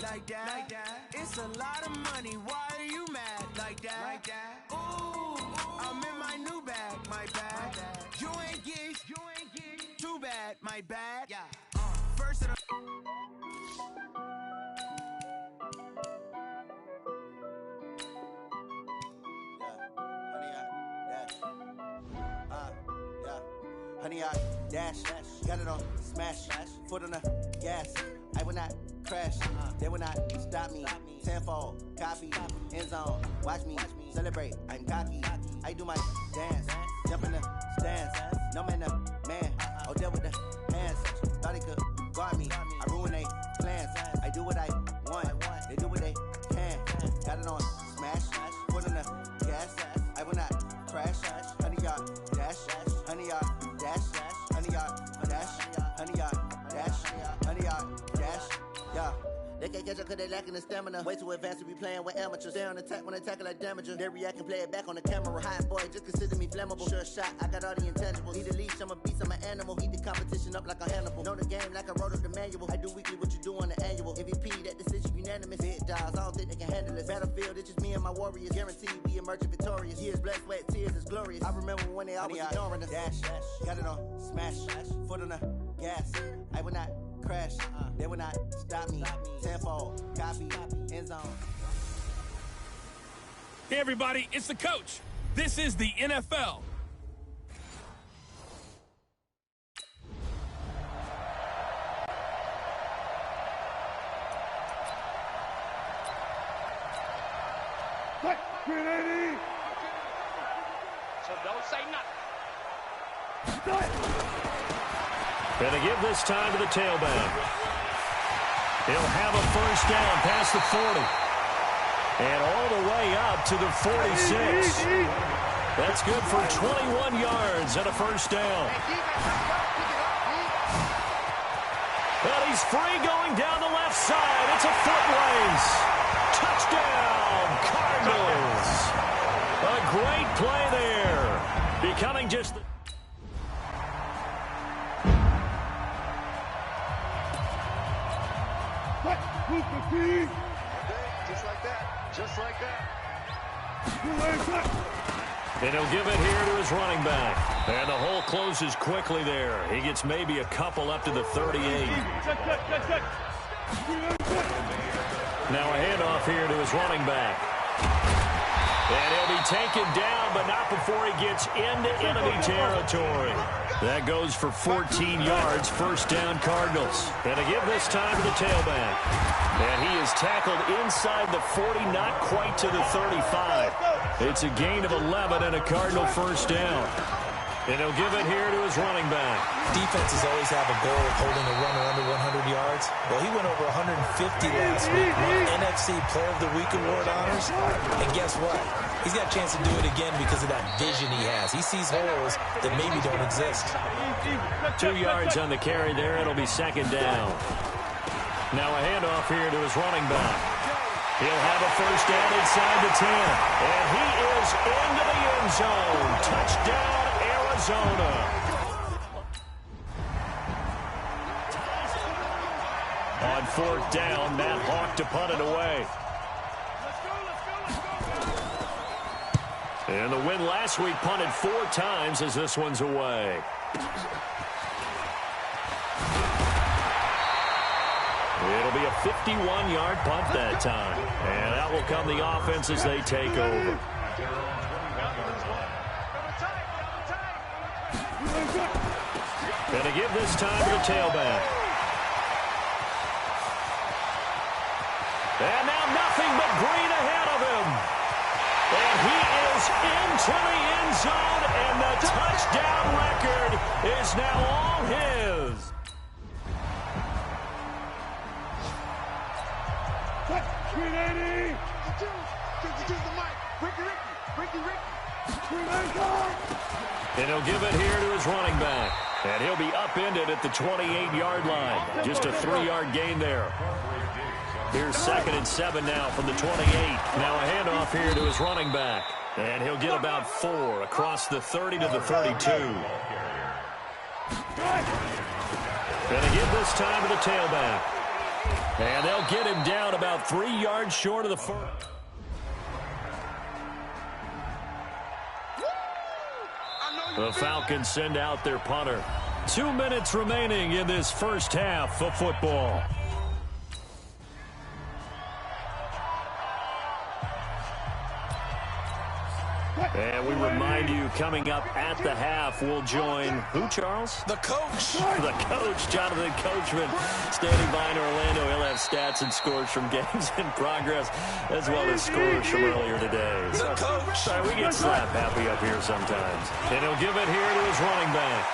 like that. It's a lot of money. Why are you mad like that? Ooh, I'm in my new bag, my bad. You ain't geek, too bad, my bad. First of the Honey, I dash, got it on smash, foot on the gas. I will not crash, they will not stop me. Tenfold, copy, end zone, watch me celebrate. I'm cocky, I do my dance, jump in the stands. No man, the man, oh deal with the hands. Thought he could guard me, I ruin they plans. I do what I want, they do what they can. Got it on smash, foot on the gas. I will not crash, honey, y'all dash, honey, y'all dash, honey, y'all dash, honey, y'all dash, honey, y'all dash, yeah. They can't catch up cause they lacking the stamina. Way too advanced to be playing with amateurs. Stay on attack when they tackle like damager. They react and play it back on the camera. Hot boy, just consider me flammable. Sure shot, I got all the intangibles. Need a leash, I'm a beast, I'm an animal. Heat the competition up like a Hannibal. Know the game like I wrote up the manual. I do weekly what you do on the annual. MVP, that decision unanimous. Big dogs, I don't think they can handle it. Battlefield, it's just me and my warriors. Guaranteed we emerging victorious. Years, blood, sweat, tears, is glorious. I remember when they always ignoring us. Dash, got it on smash, foot on the gas. I will not crash, they will not stop me. Tenfold, copy, end zone. Hey everybody, it's the coach. This is the NFL. What? 380! So don't say nothing. Gonna give this time to the tailback. He'll have a first down past the 40. And all the way up to the 46. That's good for 21 yards and a first down. But he's free going down the left side. It's a foot race. Touchdown, Cardinals. A great play there. Becoming just the... Just like that. Just like that. And he'll give it here to his running back. And the hole closes quickly there. He gets maybe a couple up to the 38. Now a handoff here to his running back. And he'll be taken down, but not before he gets into enemy territory. That goes for 14 yards, first down Cardinals. And to give this time to the tailback. And he is tackled inside the 40, not quite to the 35. It's a gain of 11 and a Cardinal first down. And he'll give it here to his running back. Defenses always have a goal of holding a runner under 100 yards. Well, he went over 150 last week, won NFC Player of the Week award honors. And guess what? He's got a chance to do it again because of that vision he has. He sees holes that maybe don't exist. 2 yards on the carry there. It'll be second down. Now a handoff here to his running back. He'll have a first down inside the 10. And he is into the end zone. Touchdown, Arizona. On fourth down, Matt Hawk to punt it away. And the win last week punted 4 times as this one's away. It'll be a 51-yard punt that time. And out will come the offense as they take over. Gonna give this time to the tailback. And now nothing but green ahead of him. And he is into the end zone, and the touchdown record is now all his. And he'll give it here to his running back. And he'll be upended at the 28-yard line. Just a 3-yard gain there. Here's 2nd and 7 now from the 28. Now a handoff here to his running back. And he'll get about 4 across the 30 to the 32. Gonna give this time to the tailback. And they'll get him down about 3 yards short of the first. The Falcons send out their punter. 2 minutes remaining in this first half of football. And we remind you, coming up at the half, we'll join who, Charles? The coach. The coach, Jonathan Coachman, standing by in Orlando. He'll have stats and scores from games in progress, as well as scores from earlier today. The coach. Sorry, we get slap happy up here sometimes. And he'll give it here to his running back.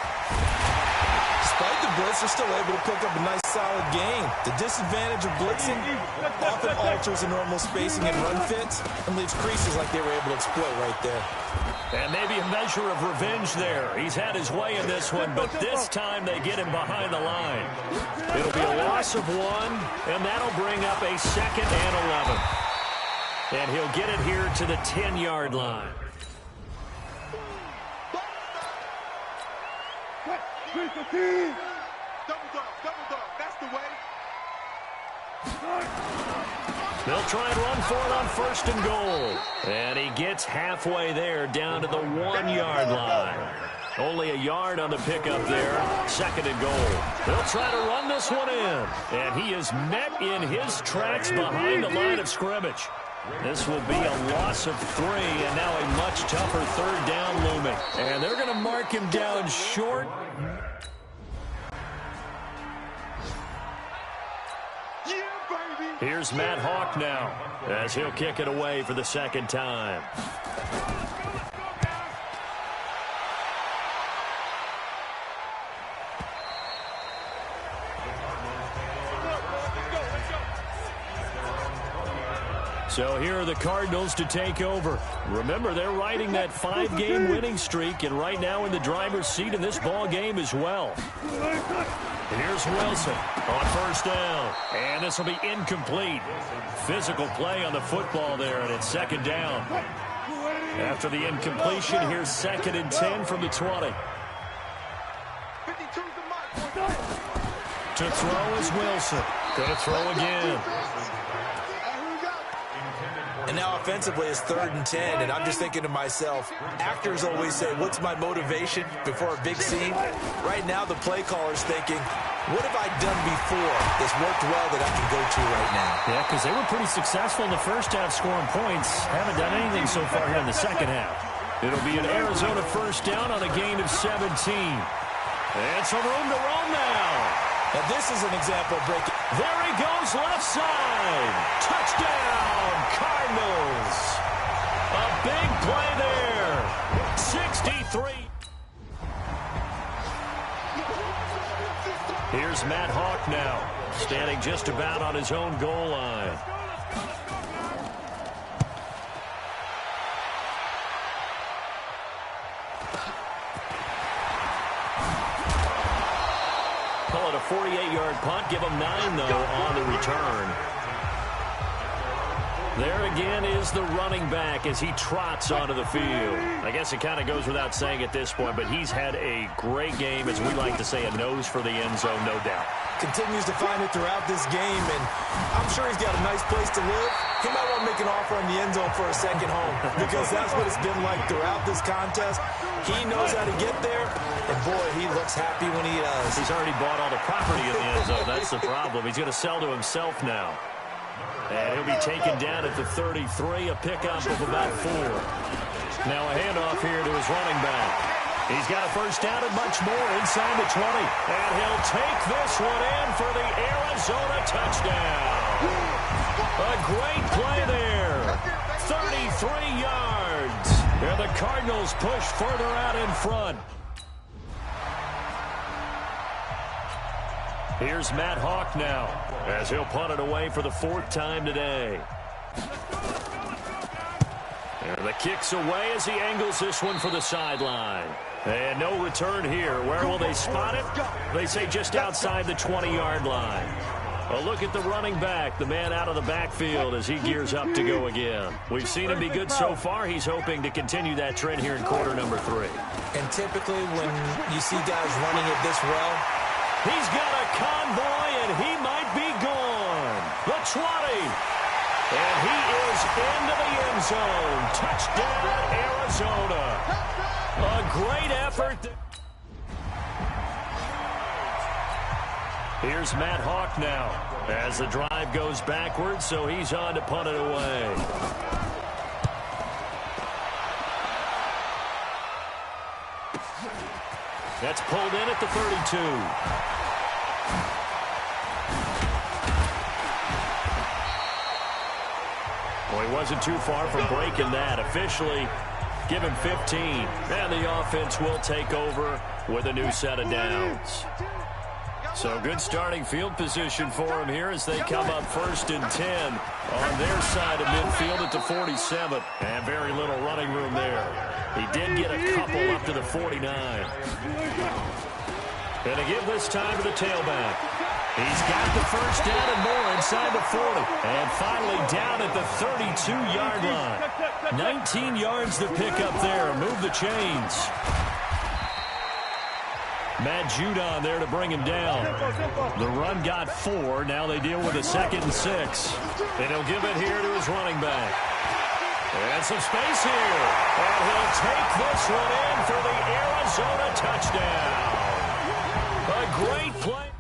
Despite the blitz, they're still able to pick up a nice, solid gain. The disadvantage of blitzing often alters the normal spacing and run fits and leaves creases like they were able to exploit right there. And maybe a measure of revenge there. He's had his way in this one, but this time they get him behind the line. It'll be a loss of 1, and that'll bring up a 2nd and 11. And he'll get it here to the 10-yard line. Double dog, that's the way. They'll try and run for it on 1st and goal. And he gets halfway there, down to the 1-yard line. Only a yard on the pickup there. 2nd and goal. They'll try to run this one in. And he is met in his tracks behind the line of scrimmage. This will be a loss of 3, and now a much tougher 3rd down looming. And they're going to mark him down short. Here's Matt Hawk now, as he'll kick it away for the 2nd time. So here are the Cardinals to take over. Remember, they're riding that 5-game winning streak, and right now in the driver's seat in this ball game as well. Here's Wilson on 1st down, and this will be incomplete. Physical play on the football there, and it's 2nd down. After the incompletion, here's 2nd and 10 from the 20. To throw is Wilson. Going to throw again. And now offensively it's 3rd and 10, and I'm just thinking to myself, actors always say, what's my motivation before a big scene? Right now the play caller's thinking, what have I done before that's worked well that I can go to right now? Yeah, because they were pretty successful in the first half scoring points. Haven't done anything so far here in the 2nd half. It'll be an Arizona 1st down on a gain of 17. And some room to roam now. Now this is an example of breaking. There he goes, left side. Touchdown, Cardinals. A big play there. 63. Here's Matt Hawk now, standing just about on his own goal line. Call it a 48-yard punt. Give him 9, though, on the return. There again is the running back as he trots onto the field. I guess it kind of goes without saying at this point, but he's had a great game, as we like to say, a nose for the end zone, no doubt. Continues to find it throughout this game, and I'm sure he's got a nice place to live. He might want to make an offer on the end zone for a second home, because that's what it's been like throughout this contest. He knows how to get there, and boy, he looks happy when he does. He's already bought all the property in the end zone. That's the problem. He's going to sell to himself now. And he'll be taken down at the 33, a pickup of about 4. Now a handoff here to his running back. He's got a 1st down and much more inside the 20. And he'll take this one in for the Arizona touchdown. A great play there. 33 yards. And the Cardinals push further out in front. Here's Matt Hawk now, as he'll punt it away for the 4th time today. And the kick's away as he angles this one for the sideline. And no return here. Where will they spot it? They say just outside the 20-yard line. A look at the running back, the man out of the backfield as he gears up to go again. We've seen him be good so far. He's hoping to continue that trend here in quarter number 3. And typically when you see guys running it this well, he's got a convoy, and he might be gone. The 20, And he is into the end zone. Touchdown, Arizona. A great effort. Here's Matt Hawk now as the drive goes backwards, so he's on to punt it away. That's pulled in at the 32. Well, he wasn't too far from breaking that. Officially, give him 15. And the offense will take over with a new set of downs. So good starting field position for him here as they come up 1st and 10 on their side of midfield at the 47. And very little running room there. He did get a couple up to the 49. And to give this time to the tailback. He's got the first down and more inside the 40. And finally down at the 32-yard line. 19 yards to pick up there. Move the chains. Matt Judon there to bring him down. The run got 4. Now they deal with a 2nd and 6. And he'll give it here to his running back. And some space here. And he'll take this one in for the Arizona touchdown. A great play.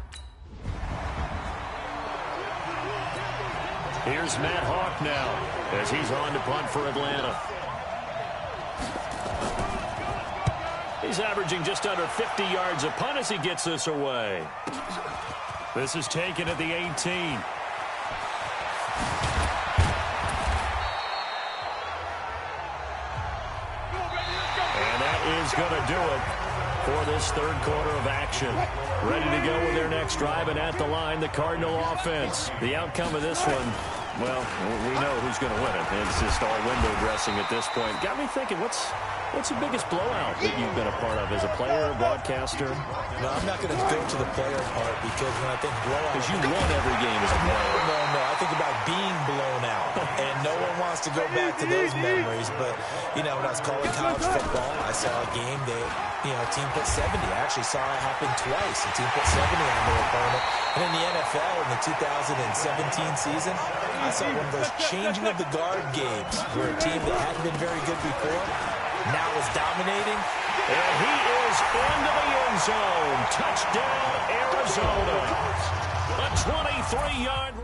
Here's Matt Hawk now as he's on to punt for Atlanta. He's averaging just under 50 yards a punt as he gets this away. This is taken at the 18. And that is going to do it for this 3rd quarter of action. Ready to go with their next drive, and at the line, the Cardinal offense. The outcome of this one, well, we know who's going to win it. It's just all window dressing at this point. Got me thinking, what's the biggest blowout that you've been a part of as a player, broadcaster? No, I'm not going to go to the player part because when I think blowout... Because you won every game as a player. No. I think about being blown out. And no one wants to go back to those memories. But, when I was calling college football, I saw a game that, a team put 70. I actually saw it happen twice. A team put 70 on their opponent. And in the NFL, in the 2017 season, I saw one of those changing of the guard games where a team that hadn't been very good before now is dominating. And he is into the end zone. Touchdown, Arizona. A 23-yard...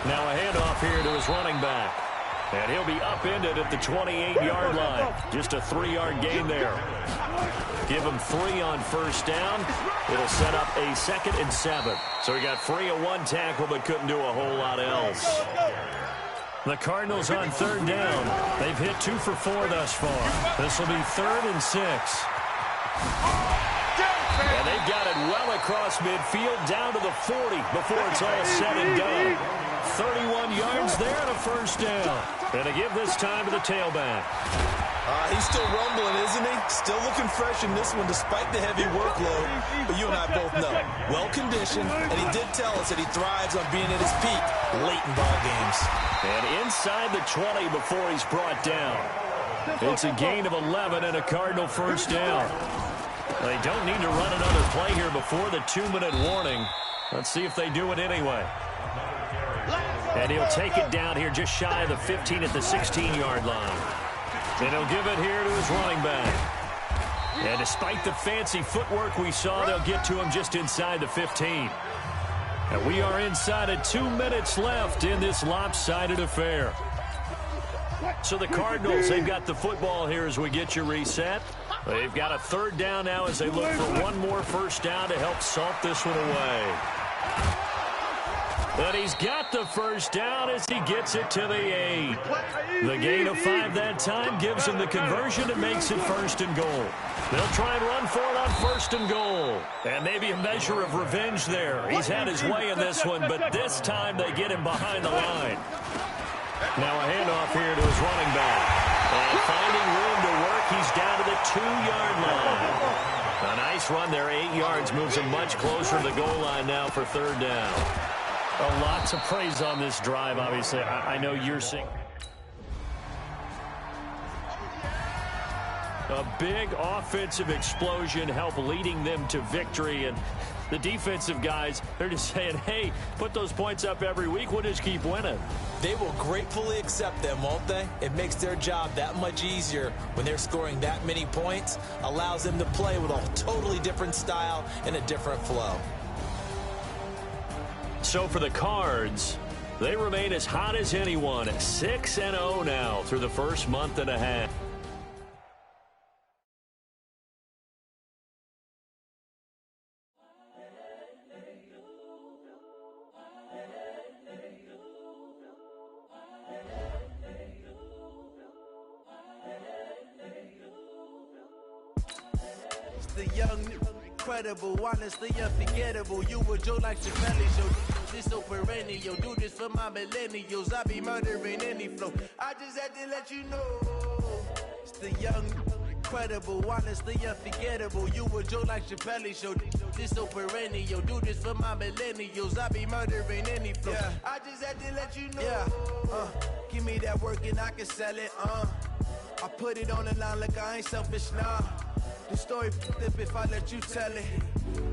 Now a handoff here to his running back. And he'll be upended at the 28-yard line. Just a 3-yard gain there. Give him 3 on first down. It'll set up a 2nd and 7. So he got free of 1 tackle but couldn't do a whole lot else. The Cardinals on 3rd down. They've hit 2 for 4 thus far. This will be 3rd and 6. And they've got it well across midfield down to the 40 before it's all said and done. 31 yards there and a first down. And to give this time to the tailback. He's still rumbling, isn't he? Still looking fresh in this one despite the heavy workload. But you and I both know, well-conditioned, and he did tell us that he thrives on being at his peak late in ball games. And inside the 20 before he's brought down. It's a gain of 11 and a Cardinal first down. They don't need to run another play here before the 2-minute warning. Let's see if they do it anyway. And he'll take it down here just shy of the 15 at the 16-yard line. And he'll give it here to his running back. And despite the fancy footwork we saw, they'll get to him just inside the 15. And we are inside of 2 minutes left in this lopsided affair. So the Cardinals, they've got the football here as we get you reset. They've got a 3rd down now as they look for one more first down to help salt this one away. But he's got the first down as he gets it to the 8. The gain of 5 that time gives him the conversion and makes it 1st and goal. They'll try and run for it on 1st and goal. And maybe a measure of revenge there. He's had his way in this one, but this time they get him behind the line. Now a handoff here to his running back. And finding room to work, he's down to the 2-yard line. A nice run there, 8 yards, moves him much closer to the goal line now for 3rd down. Lots of praise on this drive, obviously. I know you're seeing. A big offensive explosion helped leading them to victory. And the defensive guys, they're just saying, hey, put those points up every week. We'll just keep winning. They will gratefully accept them, won't they? It makes their job that much easier when they're scoring that many points. Allows them to play with a totally different style and a different flow. So for the Cards, they remain as hot as anyone at 6-0 now through the first month and a half. The young, incredible, honestly unforgettable. You were Joe like Chappelle Show. This so perennial. Do this for my millennials. I be murdering any flow. I just had to let you know. It's the young, incredible, honestly unforgettable. You were Joe like Chappelle Show. This so perennial. Do this for my millennials. I be murdering any flow. Yeah. I just had to let you know. Yeah. Give me that work and I can sell it. I put it on the line like I ain't selfish now. The story flip if I let you tell it.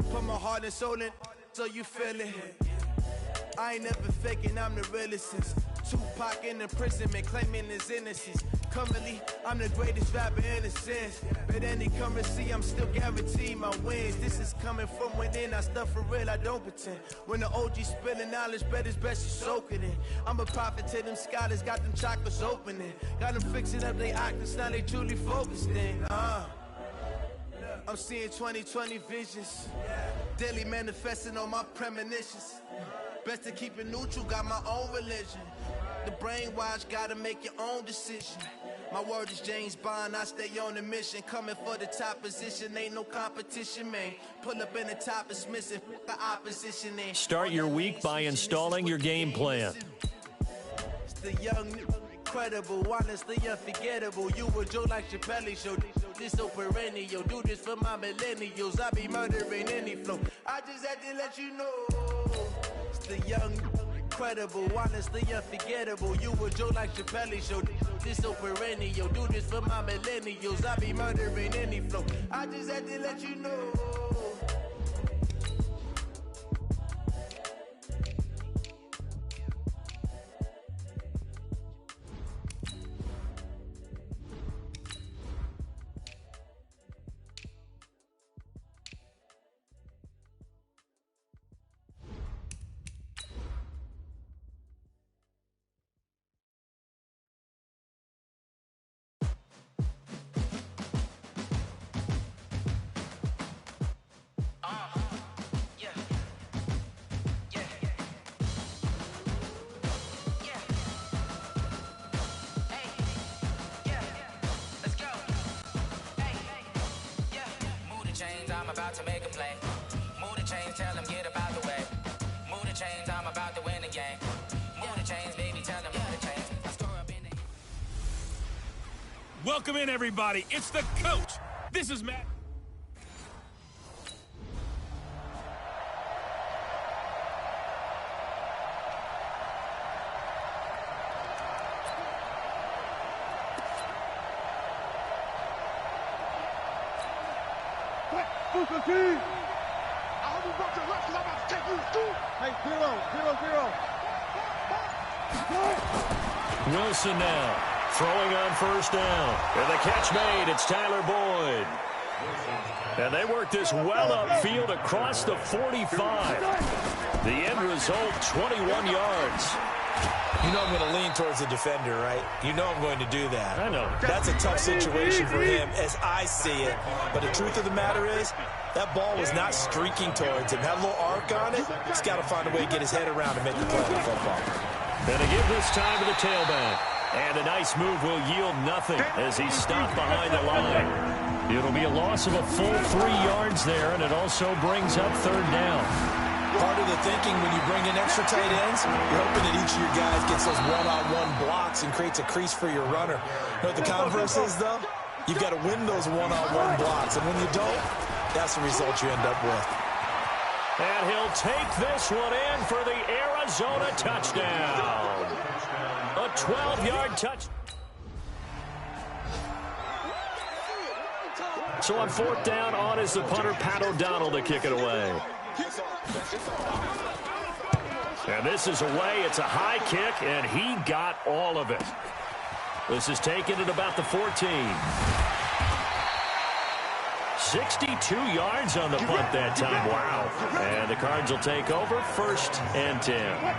Put my heart and soul in so you feel it. I ain't never faking, I'm the realest since Tupac in imprisonment, claiming his innocence. Currently, I'm the greatest rapper in a sense. But any currency, I'm still guaranteed my wins. This is coming from within, I stuff for real, I don't pretend. When the OG spilling knowledge, bet it's best you soak it in. I'm a prophet to them scholars, got them chakras opening. Got them fixing up they octaves, now they truly focused in. I'm seeing 2020 visions. Daily manifesting on my premonitions. Best to keep it neutral, got my own religion. The brainwash, gotta make your own decision. My word is James Bond, I stay on a mission. Coming for the top position, ain't no competition, man. Pull up in the top, it's missing, the opposition ain't. Start your week by installing your game plan. It's the young, incredible, honestly unforgettable. You were Joe like Chappelle Show. This so perennial. Do this for my millennials. I be murdering any flow. I just had to let you know. It's the young, incredible, honestly unforgettable. You were Joe like Chappelle Show. This so perennial. Do this for my millennials. I be murdering any flow. I just had to let you know. I'm about to make a play. Move the chains, tell them get up out the way. Move the chains, I'm about to win the game. Move the chains, baby, tell them move the chains. I store up in the... Welcome in, everybody. It's the coach. This is Matt. I hope you brought your left because I'm about to take you through. Hey, 0-0-0. Wilson now throwing on first down. And the catch made. It's Tyler Boyd. And they work this well upfield across the 45. The end result, 21 yards. You know I'm going to lean towards the defender, right? You know I'm going to do that. I know. That's a tough situation for him as I see it. But the truth of the matter is, that ball was not streaking towards him. Had a little arc on it. He's got to find a way to get his head around and make the play of the football. And to give this time to the tailback. And a nice move will yield nothing as he's stopped behind the line. It'll be a loss of a full 3 yards there, and it also brings up third down. Part of the thinking when you bring in extra tight ends, you're hoping that each of your guys gets those one-on-one blocks and creates a crease for your runner. You know what the converse is, though? You've got to win those one-on-one blocks, and when you don't, that's the result you end up with. And he'll take this one in for the Arizona touchdown. A 12-yard touch. So on 4th down, on is the punter, Pat O'Donnell, to kick it away. And this is away. It's a high kick, and he got all of it. This is taken at about the 14. 62 yards on the punt that time. Wow. And the Cards will take over 1st and 10.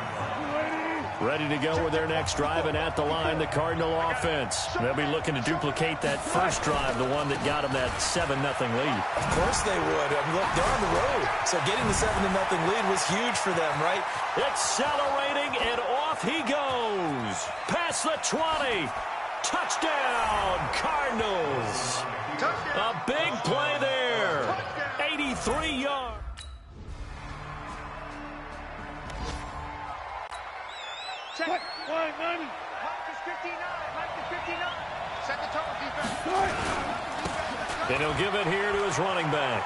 Ready to go with their next drive, and at the line, the Cardinal offense. They'll be looking to duplicate that first drive, the one that got them that 7-0 lead. Of course they would. I mean, look, they're on the road. So getting the 7-0 lead was huge for them, right? Accelerating, and off he goes. Past the 20. Touchdown, Cardinals. A big play there. 83 yards. Check. Mike is 59. Mike is 59. Set the tone, defense. And he'll give it here to his running back.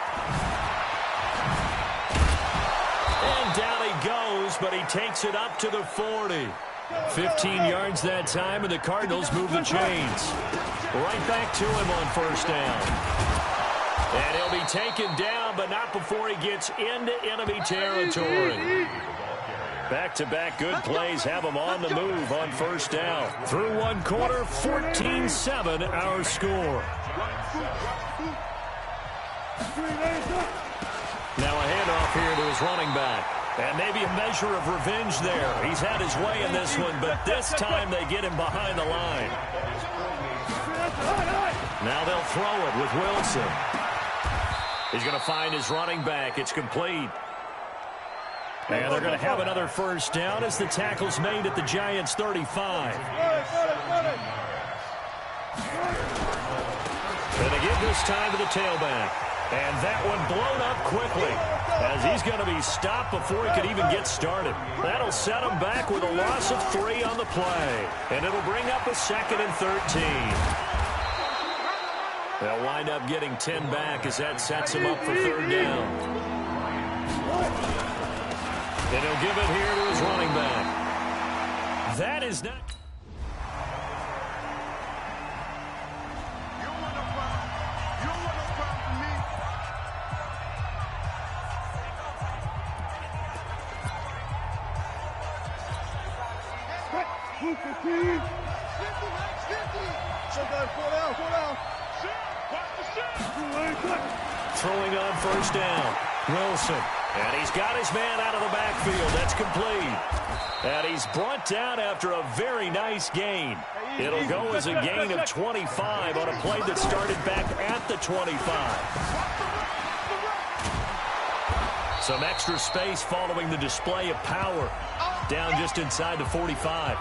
And down he goes, but he takes it up to the 40. 15 yards that time, and the Cardinals move the chains. Right back to him on 1st down. And he'll be taken down, but not before he gets into enemy territory. Back-to-back good plays have him on the move on 1st down. Through one quarter, 14-7 our score. Now a handoff here to his running back. And maybe a measure of revenge there. He's had his way in this one, but this time they get him behind the line. Now they'll throw it with Wilson. He's going to find his running back. It's complete. And they're going to have another 1st down as the tackle's made at the Giants' 35. And they give this time to the tailback. And that one blown up quickly as he's going to be stopped before he could even get started. That'll set him back with a loss of 3 on the play. And it'll bring up a 2nd and 13. They'll wind up getting 10 back as that sets him up for 3rd down. And he'll give it here to his running back. That is not... Throwing on 1st down. Wilson. And he's got his man out of the backfield. That's complete. And he's brought down after a very nice gain. It'll go as a gain of 25 on a play that started back at the 25. Some extra space following the display of power. Down just inside the 45.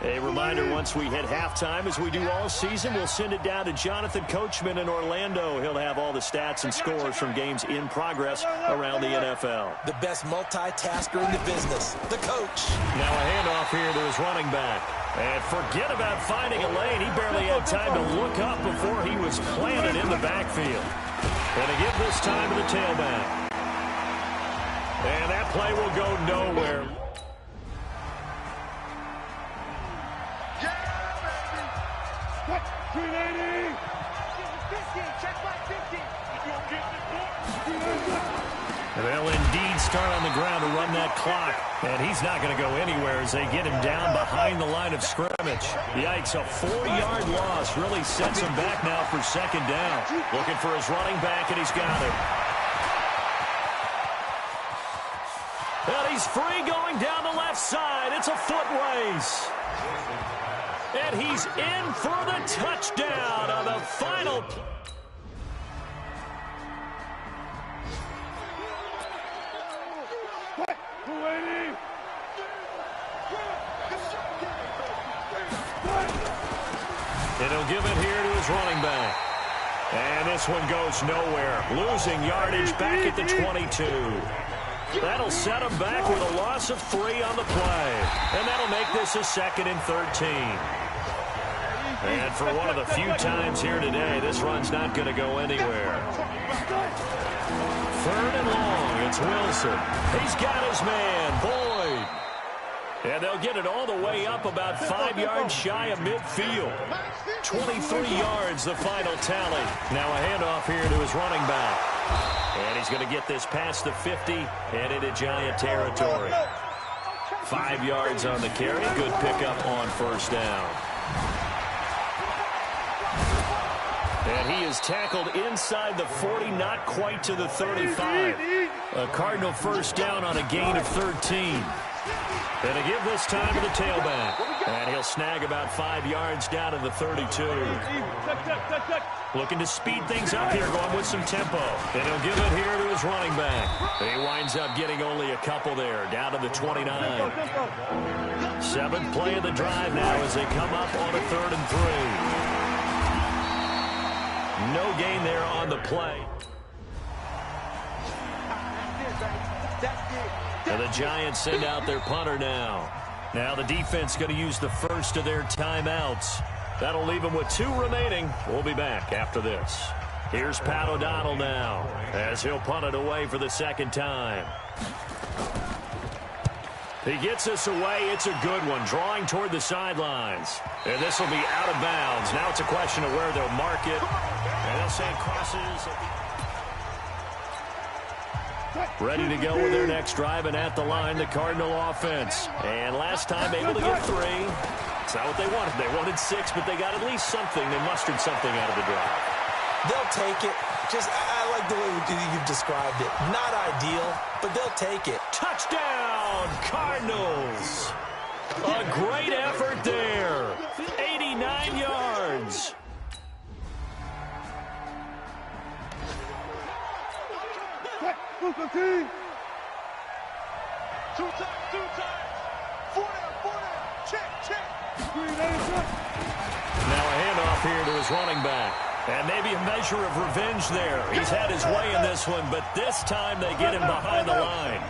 A reminder, once we hit halftime, as we do all season, we'll send it down to Jonathan Coachman in Orlando. He'll have all the stats and scores from games in progress around the NFL. The best multitasker in the business, the coach. Now a handoff here to his running back. And forget about finding a lane. He barely had time to look up before he was planted in the backfield. And they give this time to the tailback. And that play will go nowhere. They'll indeed start on the ground to run that clock. And he's not going to go anywhere as they get him down behind the line of scrimmage. Yikes, a 4-yard loss really sets him back now for 2nd down. Looking for his running back, and he's got it. And he's free going down the left side. It's a foot race. And he's in for the touchdown on the final play. And he'll give it here to his running back. And this one goes nowhere. Losing yardage back at the 22. That'll set him back with a loss of 3 on the play. And that'll make this a 2nd and 13. And for one of the few times here today, this run's not going to go anywhere. 3rd and long. It's Wilson. He's got his man, Boyd. And they'll get it all the way up about 5 yards shy of midfield. 23 yards, the final tally. Now a handoff here to his running back. And he's going to get this past the 50 and into Giant territory. 5 yards on the carry. Good pickup on 1st down. And he is tackled inside the 40, not quite to the 35. A Cardinal 1st down on a gain of 13. And to give this time to the tailback. And he'll snag about 5 yards down to the 32. Looking to speed things up here, going with some tempo. And he'll give it here to his running back. And he winds up getting only a couple there, down to the 29. 7th play of the drive now as they come up on a 3rd and 3. No gain there on the play. And the Giants send out their punter now. Now the defense going to use the first of their timeouts. That'll leave them with 2 remaining. We'll be back after this. Here's Pat O'Donnell now as he'll punt it away for the 2nd time. He gets us away. It's a good one, drawing toward the sidelines. And this will be out of bounds. Now it's a question of where they'll mark it. And they'll say it crosses. Ready to go with their next drive, and at the line, the Cardinal offense. And last time able to get 3. It's not what they wanted. They wanted 6, but they got at least something. They mustered something out of the drive. They'll take it. I like the way you've described it. Not ideal, but they'll take it. Touchdown, Cardinals. A great effort there. 89 yards. Two times. 4 down. Check. Now a handoff here to his running back. And maybe a measure of revenge there. He's had his way in this one, but this time they get him behind the line.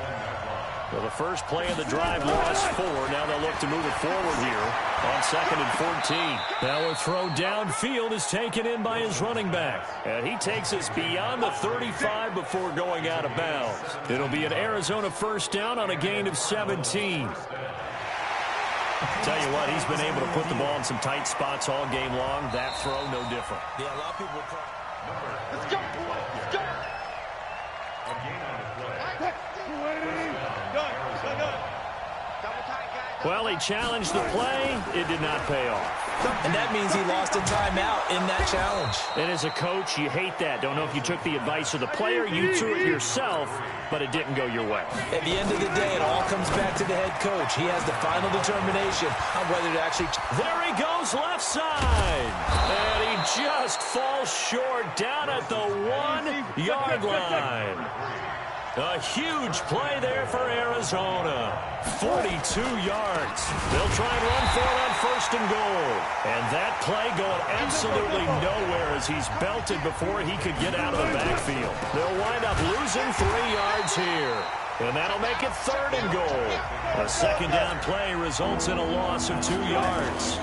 Well, the first play of the drive lost 4. Now they'll look to move it forward here on 2nd and 14. Now a throw downfield is taken in by his running back. And he takes us beyond the 35 before going out of bounds. It'll be an Arizona 1st down on a gain of 17. Tell you what, he's been able to put the ball in some tight spots all game long. That throw, no different. Yeah, a lot of people... Let's go. Well, he challenged the play. It did not pay off. And that means he lost a timeout in that challenge. And as a coach, you hate that. Don't know if you took the advice of the player, you threw it yourself, but it didn't go your way. At the end of the day, it all comes back to the head coach. He has the final determination on whether to actually... There he goes, left side. And he just falls short down at the 1-yard line. A huge play there for Arizona. 42 yards. They'll try and run for it on 1st and goal. And that play going absolutely nowhere as he's belted before he could get out of the backfield. They'll wind up losing 3 yards here. And that'll make it 3rd and goal. A 2nd down play results in a loss of 2 yards.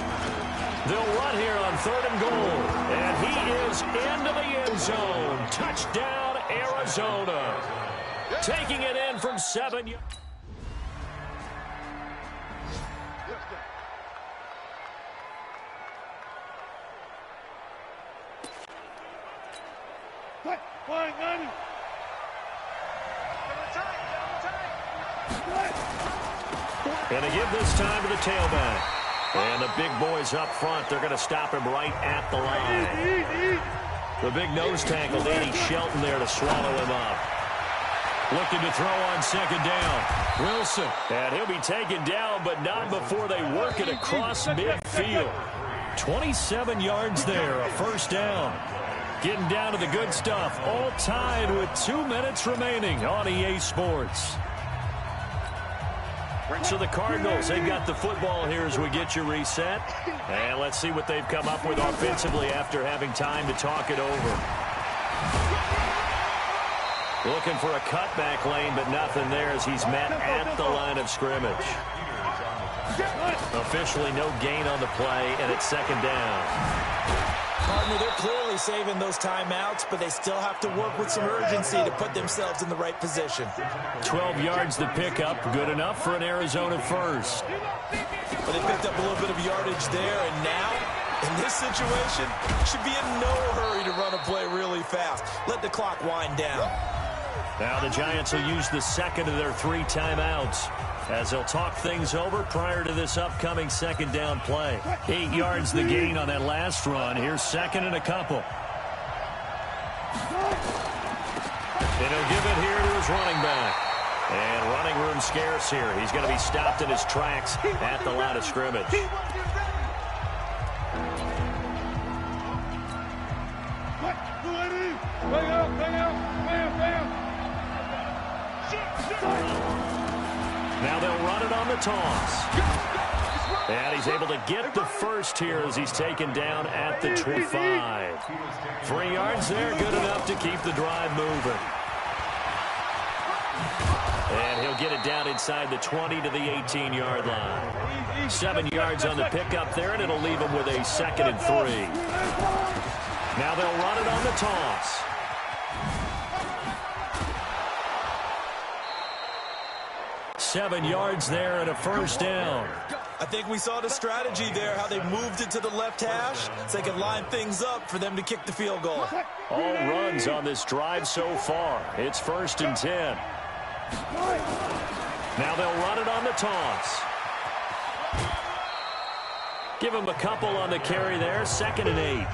They'll run here on 3rd and goal. And he is into the end zone. Touchdown, Arizona. Taking it in from 7 yards. And to give this time to the tailback. And the big boys up front, they're going to stop him right at the line. The big nose tackle, Danny Shelton there to swallow him up. Looking to throw on 2nd down. Wilson. And he'll be taken down, but not before they work it across midfield. 27 yards there, a 1st down. Getting down to the good stuff. All tied with 2 minutes remaining on EA Sports. So the Cardinals, they've got the football here as we get you reset. And let's see what they've come up with offensively after having time to talk it over. Looking for a cutback lane, but nothing there as he's met at the line of scrimmage. Officially no gain on the play, and it's second down. Partner, they're clearly saving those timeouts, but they still have to work with some urgency to put themselves in the right position. 12 yards to pick up, good enough for an Arizona first. But they picked up a little bit of yardage there, and now, in this situation, should be in no hurry to run a play really fast. Let the clock wind down. Now the Giants will use the second of their 3 timeouts as they'll talk things over prior to this upcoming second down play. 8 yards the gain on that last run. Here's second and a couple. And he'll give it here to his running back. And running room scarce here. He's going to be stopped in his tracks at the line of scrimmage. Now they'll run it on the toss. And he's able to get the first here as he's taken down at the 25. 3 yards there, good enough to keep the drive moving. And he'll get it down inside the 20 to the 18-yard line. 7 yards on the pickup there, and it'll leave him with a 2nd and 3. Now they'll run it on the toss. Seven yards there and a first down. I think we saw the strategy there, how they moved it to the left hash so they could line things up for them to kick the field goal. All runs on this drive so far. It's 1st and 10. Now they'll run it on the toss. Give him a couple on the carry there. 2nd and 8.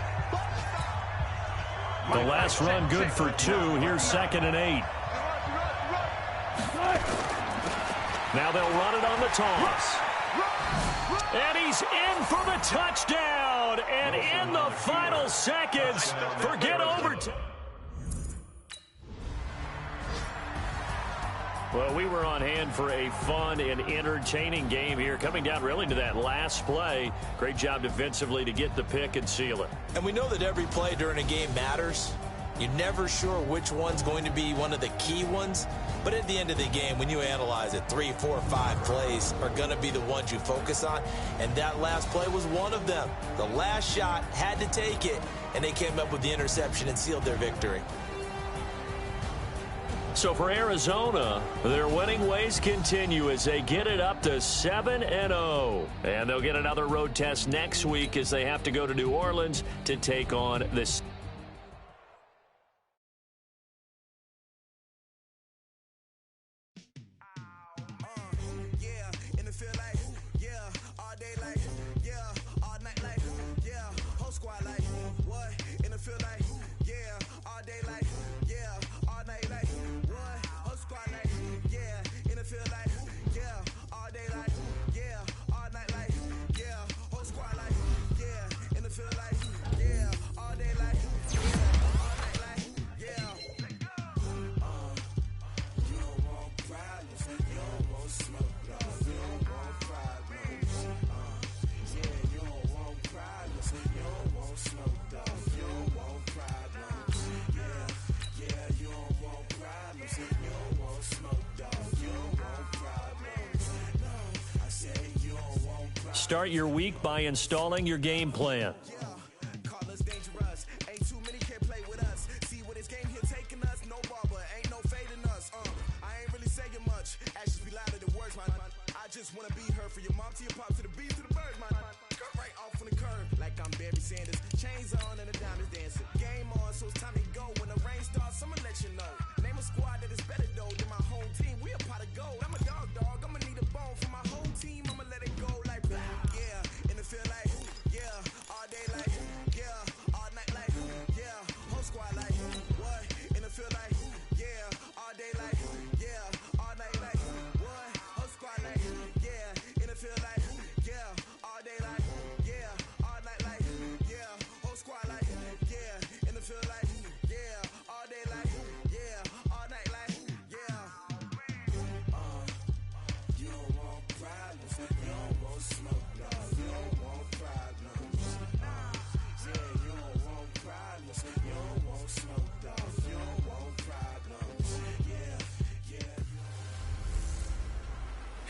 The last run good for 2. Here's 2nd and 8. Now they'll run it on the toss. And he's in for the touchdown. And in the final seconds, forget overtime. Well, we were on hand for a fun and entertaining game here, coming down really to that last play. Great job defensively to get the pick and seal it. And we know that every play during a game matters. You're never sure which one's going to be one of the key ones. But at the end of the game, when you analyze it, 3, 4, 5 plays are going to be the ones you focus on. And that last play was one of them. The last shot had to take it, and they came up with the interception and sealed their victory. So for Arizona, their winning ways continue as they get it up to 7-0. And they'll get another road test next week as they have to go to New Orleans to take on the Start your week by installing your game plan.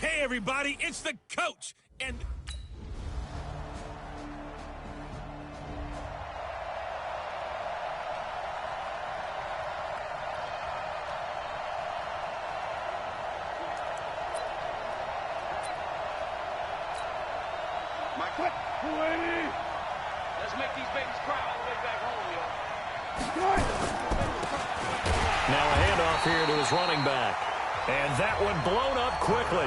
Hey, everybody, it's the coach. And Let's make these babies cry all the way back home, yo. Now a handoff here to his running back. And that one blown up quickly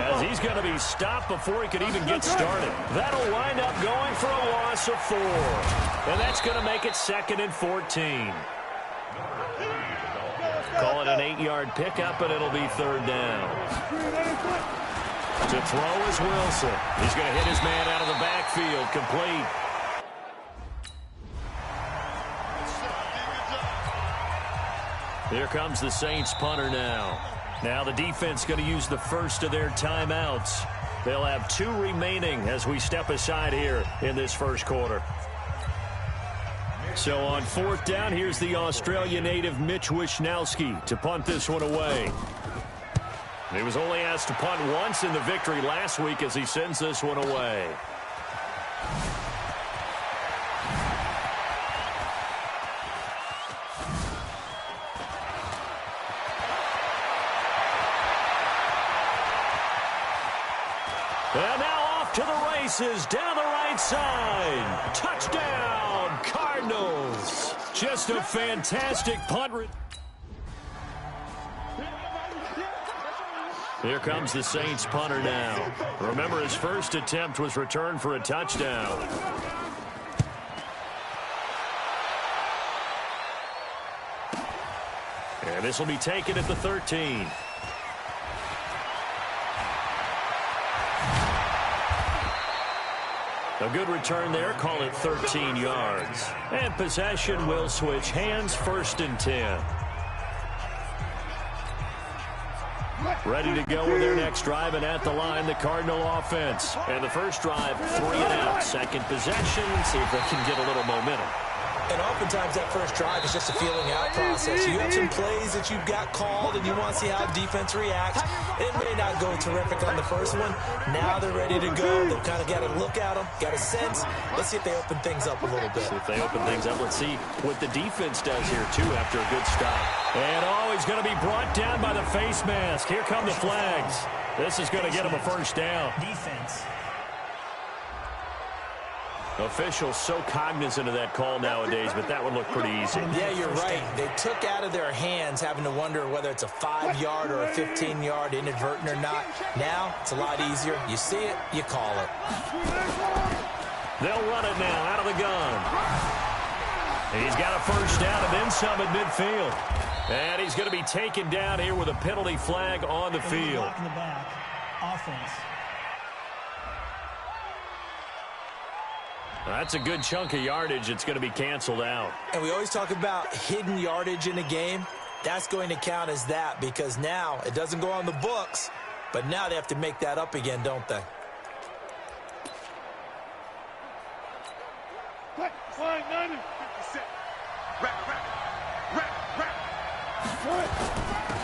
as he's going to be stopped before he could even get started. That'll wind up going for a loss of 4. And that's going to make it 2nd and 14. Call it an 8-yard pickup, and it'll be 3rd down. To throw is Wilson. He's going to hit his man out of the backfield, complete. Here comes the Saints punter now. Now the defense going to use the first of their timeouts. They'll have 2 remaining as we step aside here in this first quarter. So on 4th down, here's the Australia native Mitch Wishnowsky to punt this one away. He was only asked to punt once in the victory last week as he sends this one away. And now off to the races down the right side. Touchdown, Cardinals. Just a fantastic punt. Here comes the Saints punter now. Remember, his first attempt was returned for a touchdown. And this will be taken at the 13. A good return there, call it 13 yards. And possession will switch hands, 1st and 10. Ready to go with their next drive, and at the line, the Cardinal offense. And the first drive, 3 and out. Second possession, see if they can get a little momentum. And oftentimes that first drive is just a feeling out process. You have some plays that you've got called and you want to see how defense reacts. It may not go terrific on the first one. Now they're ready to go. They've kind of got to look at them, got a sense. Let's see if they open things up a little bit. See if they open things up. Let's see what the defense does here, too, after a good stop. And, he's going to be brought down by the face mask. Here come the flags. This is going to get him a first down. Defense. Officials so cognizant of that call nowadays, but that one looked pretty easy. Yeah, you're right. They took out of their hands having to wonder whether it's a 5-yard or a 15-yard, inadvertent or not. Now, it's a lot easier. You see it, you call it. They'll run it now out of the gun. He's got a first down and then some at midfield. And he's going to be taken down here with a penalty flag on the field. In the back. Offense. That's a good chunk of yardage. It's going to be canceled out. And we always talk about hidden yardage in a game. That's going to count as that because now it doesn't go on the books, but now they have to make that up again, don't they?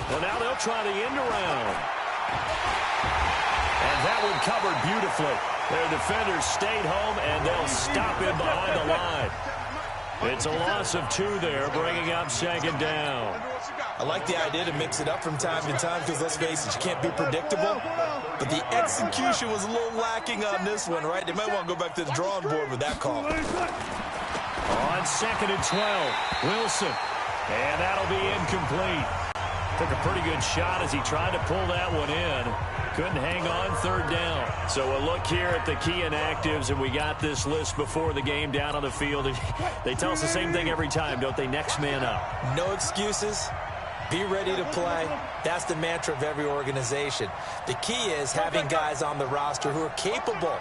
Well, now they'll try the end around. And that one covered beautifully. Their defenders stayed home, and they'll stop him behind the line. It's a loss of 2 there, bringing up 2nd down. I like the idea to mix it up from time to time because, let's face it, you can't be predictable. But the execution was a little lacking on this one, right? They might want to go back to the drawing board with that call. On 2nd and 12, Wilson. And that'll be incomplete. Took a pretty good shot as he tried to pull that one in. Couldn't hang on, 3rd down. So a look here at the key inactives, and we got this list before the game down on the field. They tell us the same thing every time, don't they? Next man up. No excuses. Be ready to play. That's the mantra of every organization. The key is having guys on the roster who are capable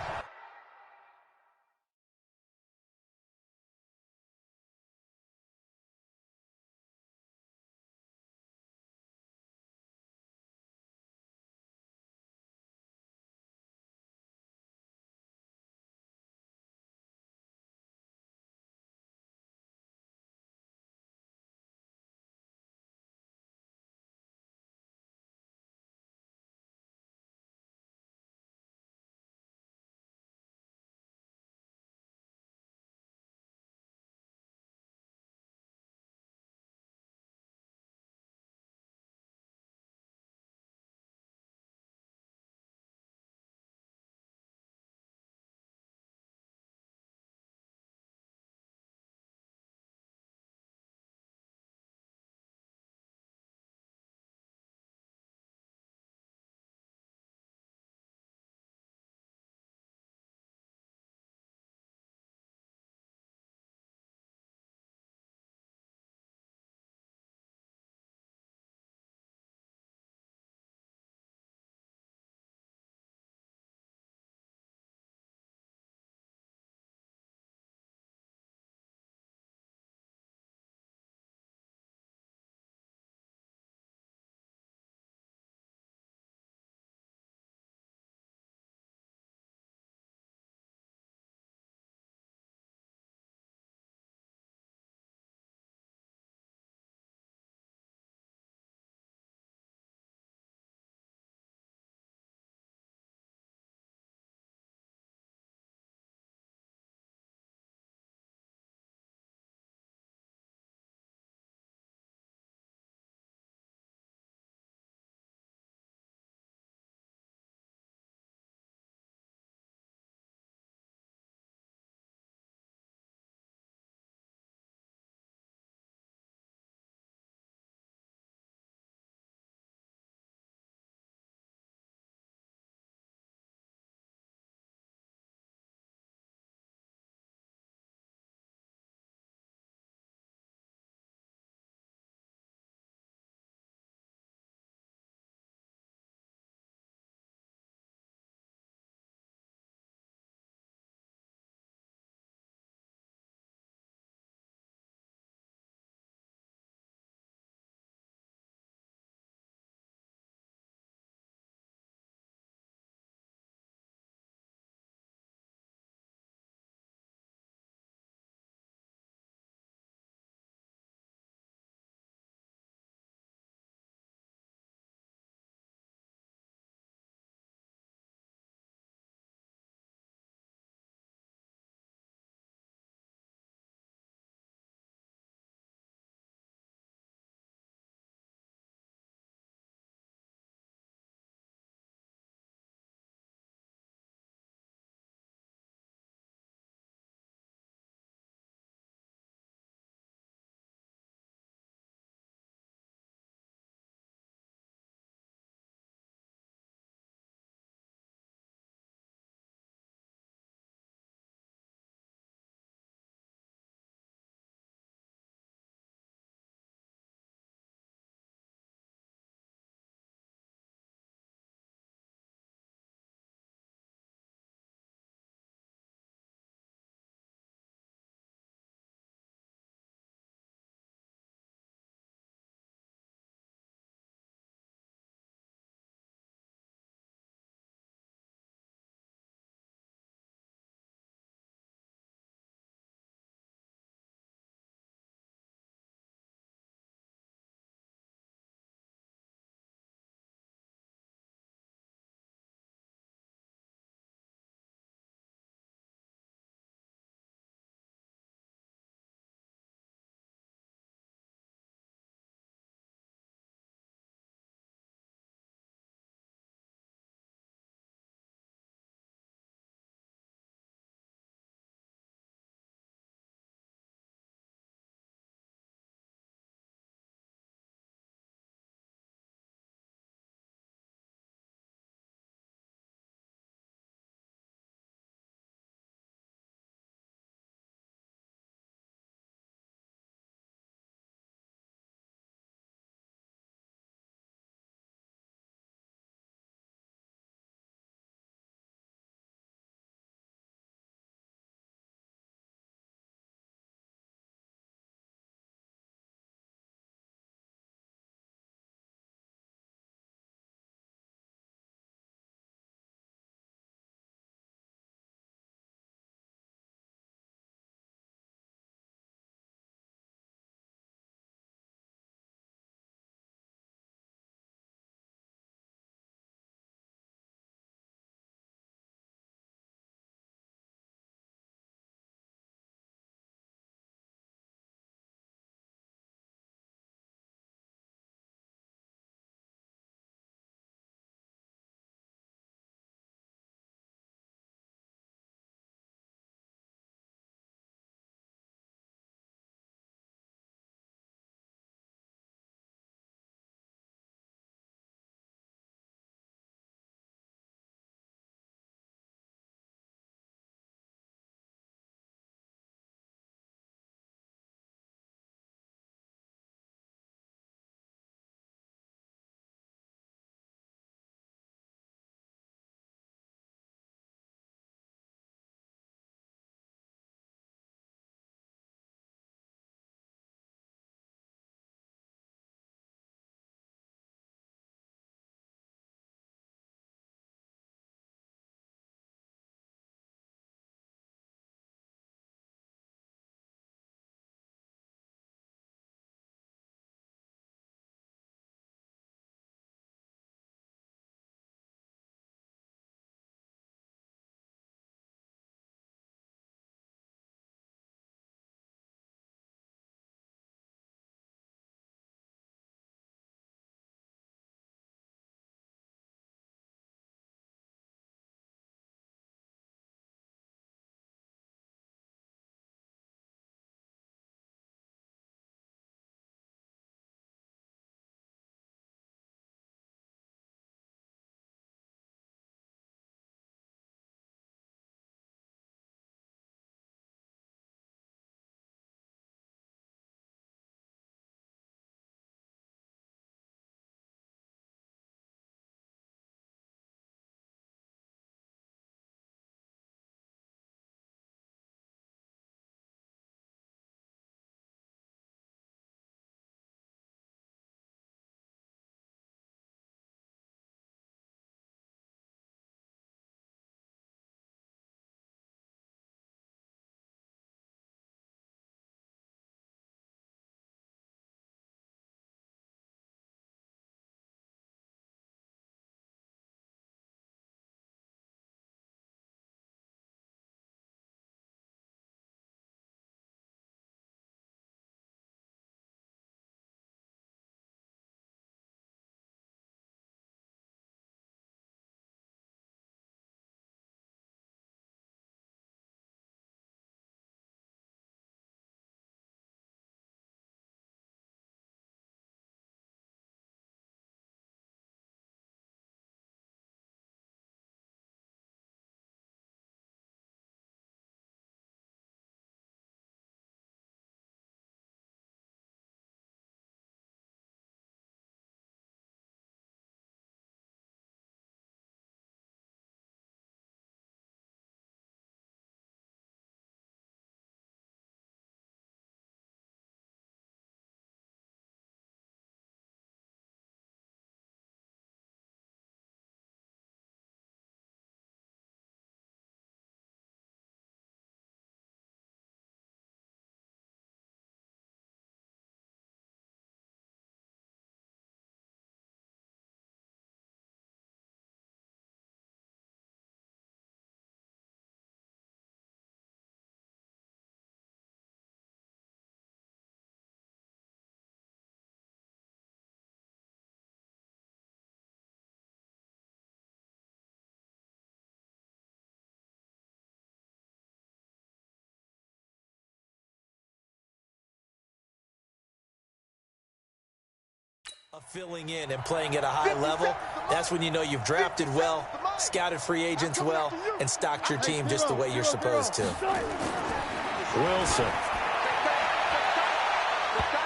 Filling in and playing at a high level, that's when you know you've drafted well, scouted free agents well, and stocked your team just the way you're supposed to. Wilson.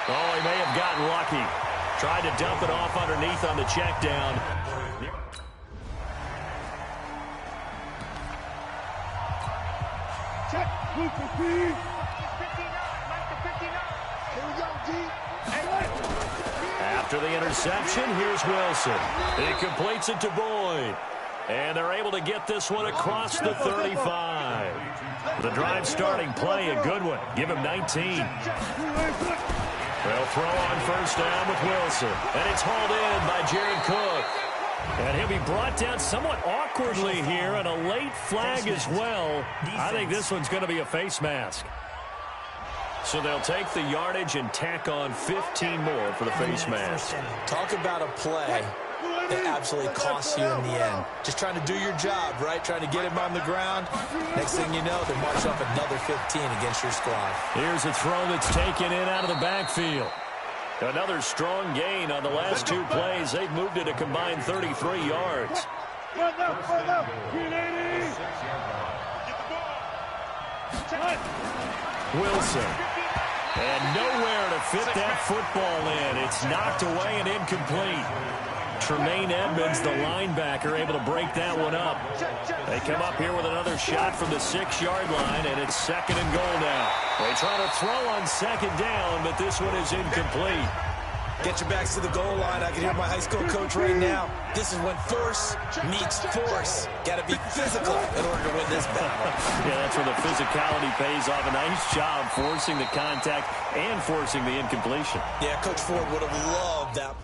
Oh, he may have gotten lucky. Tried to dump it off underneath on the check down. Check. Move for speed. 59. Mike to 59. Here we go, G. After the interception, here's Wilson. He completes it to Boyd. And they're able to get this one across the 35. The drive starting play, a good one. Give him 19. They'll throw on first down with Wilson. And it's hauled in by Jared Cook. And he'll be brought down somewhat awkwardly here, and a late flag as well. I think this one's going to be a face mask. So they'll take the yardage and tack on 15 more for the face mask. Talk about a play that absolutely costs you in the end. Just trying to do your job, right? Trying to get him on the ground. Next thing you know, they march off another 15 against your squad. Here's a throw that's taken in out of the backfield. Another strong gain on the last two plays. They've moved it a combined 33 yards. Wilson. And nowhere to fit that football in. It's knocked away and incomplete. Tremaine Edmonds, the linebacker, able to break that one up. They come up here with another shot from the 6-yard line, and it's 2nd and goal now. They try to throw on 2nd down, but this one is incomplete. Get your backs to the goal line. I can hear my high school coach right now. This is when force meets force. Got to be physical in order to win this battle. Yeah, that's where the physicality pays off. A nice job forcing the contact and forcing the incompletion. Yeah, Coach Ford would have loved that.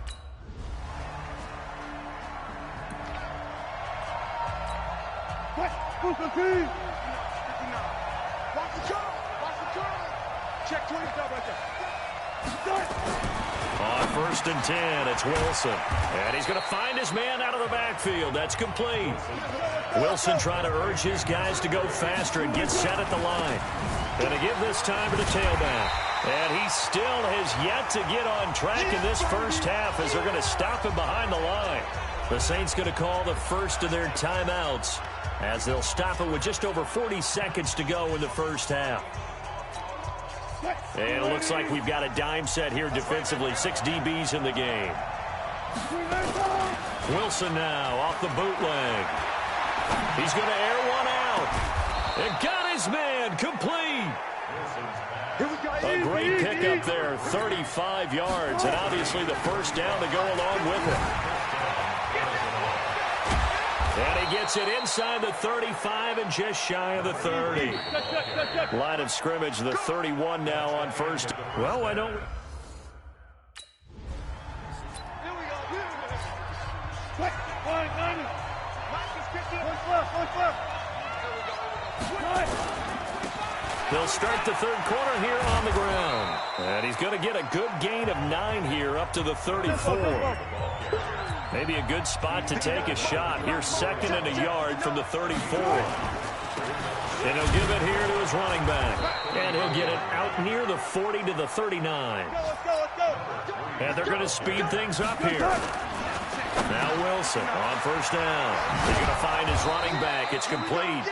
Watch the curl. Watch the curl. Check 20 right there. On 1st and 10, it's Wilson. And he's going to find his man out of the backfield. That's complete. Wilson trying to urge his guys to go faster and get set at the line. Going to give this time to the tailback. And he still has yet to get on track in this first half as they're going to stop him behind the line. The Saints going to call the first of their timeouts as they'll stop it with just over 40 seconds to go in the first half. And it looks like we've got a dime set here defensively. 6 DBs in the game. Wilson now off the bootleg. He's going to air one out. And got his man complete. A great pickup there, 35 yards. And obviously the first down to go along with it. And he gets it inside the 35 and just shy of the 30. Line of scrimmage, the 31 now on first. Well, why don't we? They'll start the third quarter here on the ground. And he's going to get a good gain of 9 here up to the 34. Maybe a good spot to take a shot. Here's 2nd and a yard from the 34. And he'll give it here to his running back. And he'll get it out near the 40 to the 39. And they're going to speed things up here. Now Wilson on first down. He's going to find his running back. It's complete.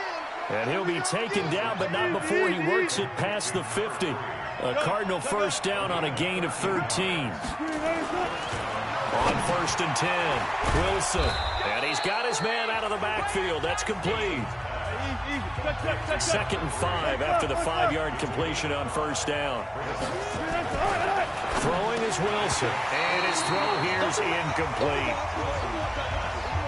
And he'll be taken down, but not before he works it past the 50. A Cardinal first down on a gain of 13. On 1st and 10, Wilson. And he's got his man out of the backfield. That's complete. 2nd and 5 after the 5-yard completion on first down. Throwing is Wilson. And his throw here is incomplete.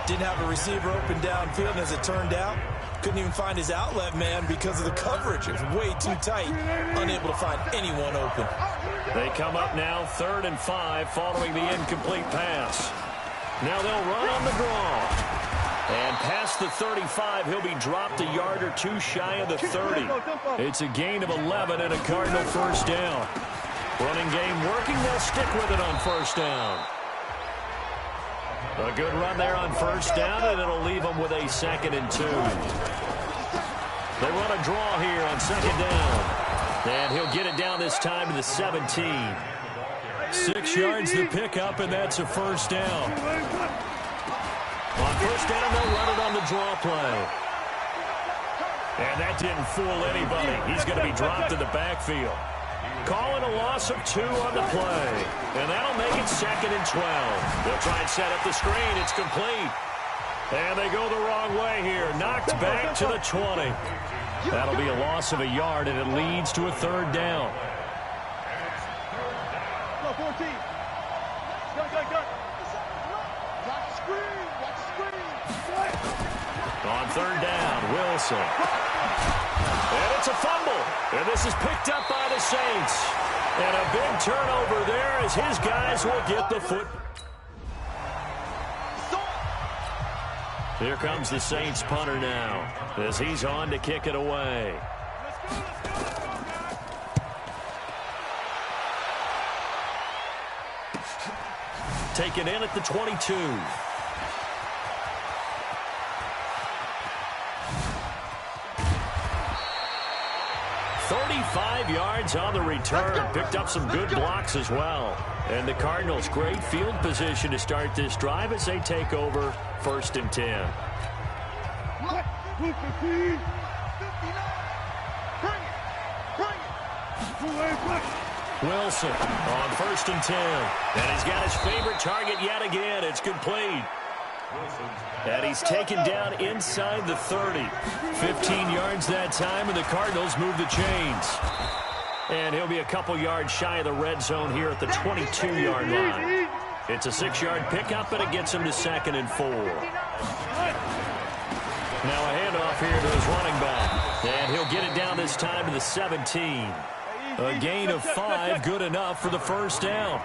Didn't have a receiver open downfield, and as it turned out, couldn't even find his outlet man because of the coverage. It was way too tight. Unable to find anyone open. They come up now 3rd and 5 following the incomplete pass. Now they'll run on the draw. And past the 35, he'll be dropped a yard or two shy of the 30. It's a gain of 11 and a Cardinal first down. Running game working. They'll stick with it on first down. A good run there on first down, and it'll leave them with a 2nd and 2. They run a draw here on 2nd down. And he'll get it down this time to the 17. 6 yards to pick up, and that's a first down. On first down, they'll run it on the draw play. And that didn't fool anybody. He's going to be dropped in the backfield. Calling a loss of 2 on the play. And that'll make it 2nd and 12. They'll try and set up the screen. It's complete. And they go the wrong way here. Knocked back to the 20. That'll be a loss of a yard, and it leads to a 3rd down. Go, 14. Go. Watch the screen. On 3rd down, Wilson. And it's a fumble. And this is picked up by the Saints. And a big turnover there as his guys will get the foot. Here comes the Saints punter now as he's on to kick it away. Taken in at the 22. $35 yards on the return. Picked up some good blocks as well. And the Cardinals, great field position to start this drive as they take over 1st and 10. Wilson on 1st and 10. And he's got his favorite target yet again. It's complete. And he's taken down inside the 30. 15 yards that time, and the Cardinals move the chains. And he'll be a couple yards shy of the red zone here at the 22-yard line. It's a 6-yard pickup, and it gets him to 2nd and 4. Now a handoff here to his running back. And he'll get it down this time to the 17. A gain of 5, good enough for the first down.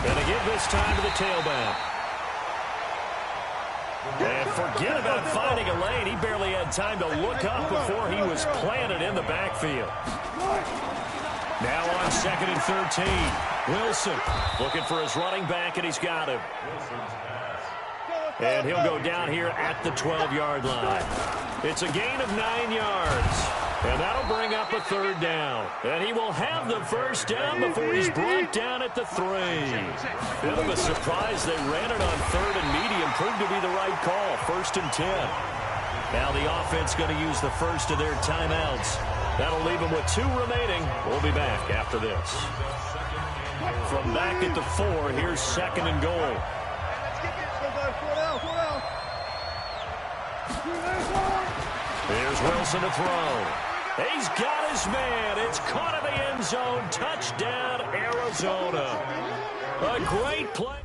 And again this time to the tailback. And forget about finding a lane. He barely had time to look up before he was planted in the backfield. Now on 2nd and 13. Wilson looking for his running back, and he's got him. And he'll go down here at the 12-yard line. It's a gain of 9 yards. And that'll bring up a 3rd down. And he will have the first down before he's brought down at the 3. Bit of a surprise they ran it on 3rd and medium. Proved to be the right call. 1st and 10. Now the offense going to use the first of their timeouts. That'll leave them with 2 remaining. We'll be back after this. From back at the 4, here's 2nd and goal. Here's Wilson to throw. He's got his man. It's caught in the end zone. Touchdown, Arizona. A great play.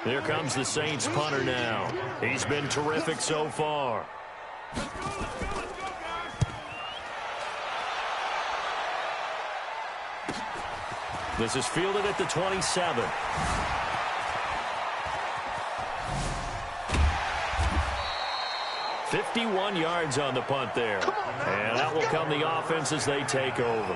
Here comes the Saints punter now. He's been terrific so far. This is fielded at the 27. $51 yards on the punt there. And that will come the offense as they take over.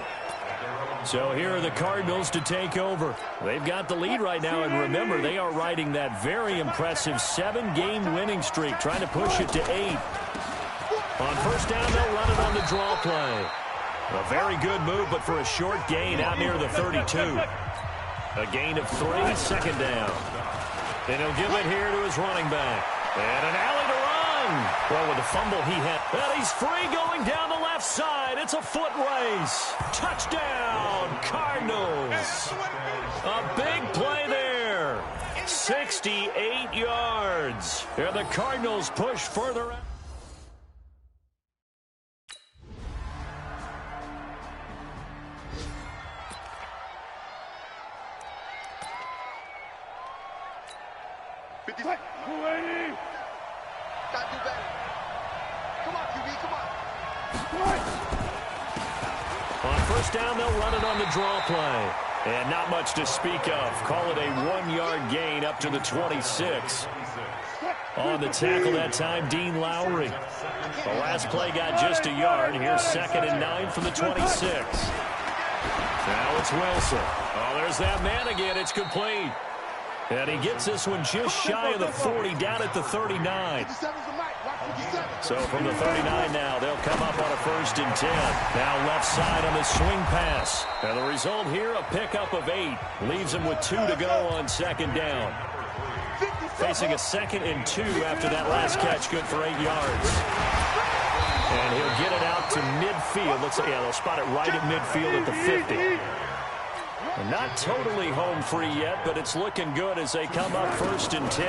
So here are the Cardinals to take over. They've got the lead right now, and remember, they are riding that very impressive 7-game winning streak, trying to push it to 8. On first down, they'll run it on the draw play. A very good move, but for a short gain out near the 32. A gain of 3, 2nd down. And he'll give it here to his running back. And an alley to run. Well, with the fumble he had. And he's free going down the left side. It's a foot race. Touchdown, Cardinals. A big play there. 68 yards. And the Cardinals push further out. On first down, they'll run it on the draw play. And not much to speak of. Call it a 1-yard gain up to the 26. On the tackle that time, Dean Lowry. The last play got just a yard. Here's 2nd and 9 from the 26. Now it's Wilson. Oh, there's that man again. It's complete. And he gets this one just shy of the 40, down at the 39. So from the 39 now, they'll come up on a 1st and 10. Now left side on the swing pass. And the result here, a pickup of 8. Leaves them with 2 to go on 2nd down. Facing a 2nd and 2 after that last catch, good for 8 yards. And he'll get it out to midfield. Looks like, yeah, they'll spot it right at midfield at the 50. And not totally home free yet, but it's looking good as they come up 1st and 10.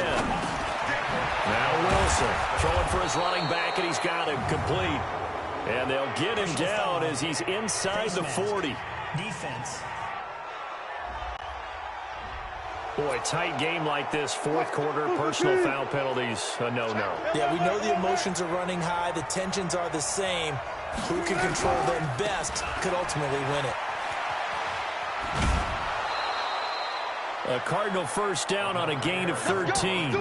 Now Wilson throwing for his running back, and he's got him complete. And they'll get him down as he's inside the 40. Defense. Boy, tight game like this, 4th quarter, personal foul penalties, a no-no. Yeah, we know the emotions are running high. The tensions are the same. Who can control them best could ultimately win it. A Cardinal 1st down on a gain of 13.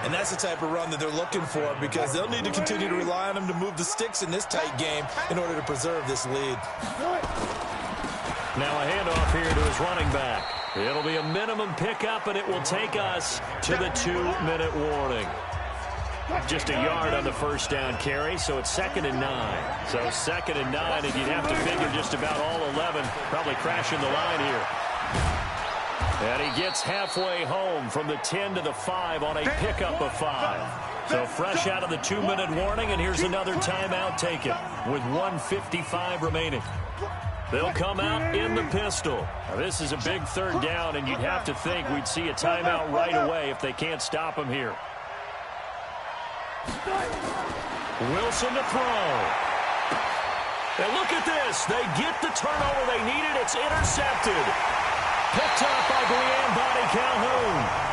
And that's the type of run that they're looking for, because they'll need to continue to rely on him to move the sticks in this tight game in order to preserve this lead. Now a handoff here to his running back. It'll be a minimum pickup, and it will take us to the 2-minute warning. Just a yard on the 1st down carry, so it's 2nd and 9. So 2nd and 9, and you'd have to figure just about all 11 probably crashing the line here. And he gets halfway home from the 10 to the 5 on a pickup of 5. So fresh out of the 2-minute warning, and here's another timeout taken with 1:55 remaining. They'll come out in the pistol. Now, this is a big 3rd down, and you'd have to think we'd see a timeout right away if they can't stop him here. Wilson to throw. And look at this. They get the turnover they needed. It's intercepted. Picked up by Brian Body Calhoun.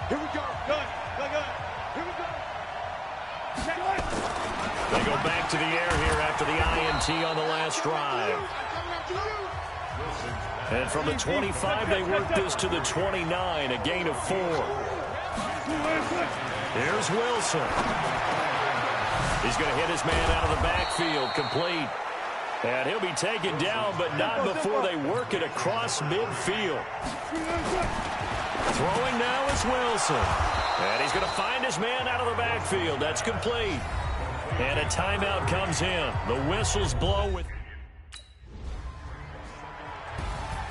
Here we go. Gun. Here we go. They go back to the air here after the INT on the last drive. And from the 25, they work this to the 29, a gain of 4. Here's Wilson. He's going to hit his man out of the backfield, complete. And he'll be taken down, but not before they work it across midfield. Throwing now is Wilson. And he's going to find his man out of the backfield. That's complete. And a timeout comes in. The whistles blow with...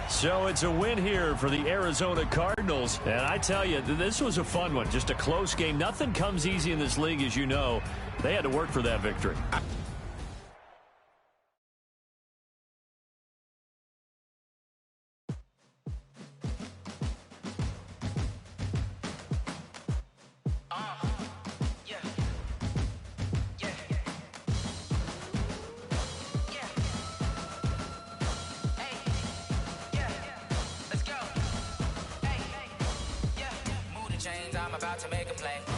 So it's a win here for the Arizona Cardinals. And I tell you, this was a fun one. Just a close game. Nothing comes easy in this league, as you know. They had to work for that victory. I'm about to make a play.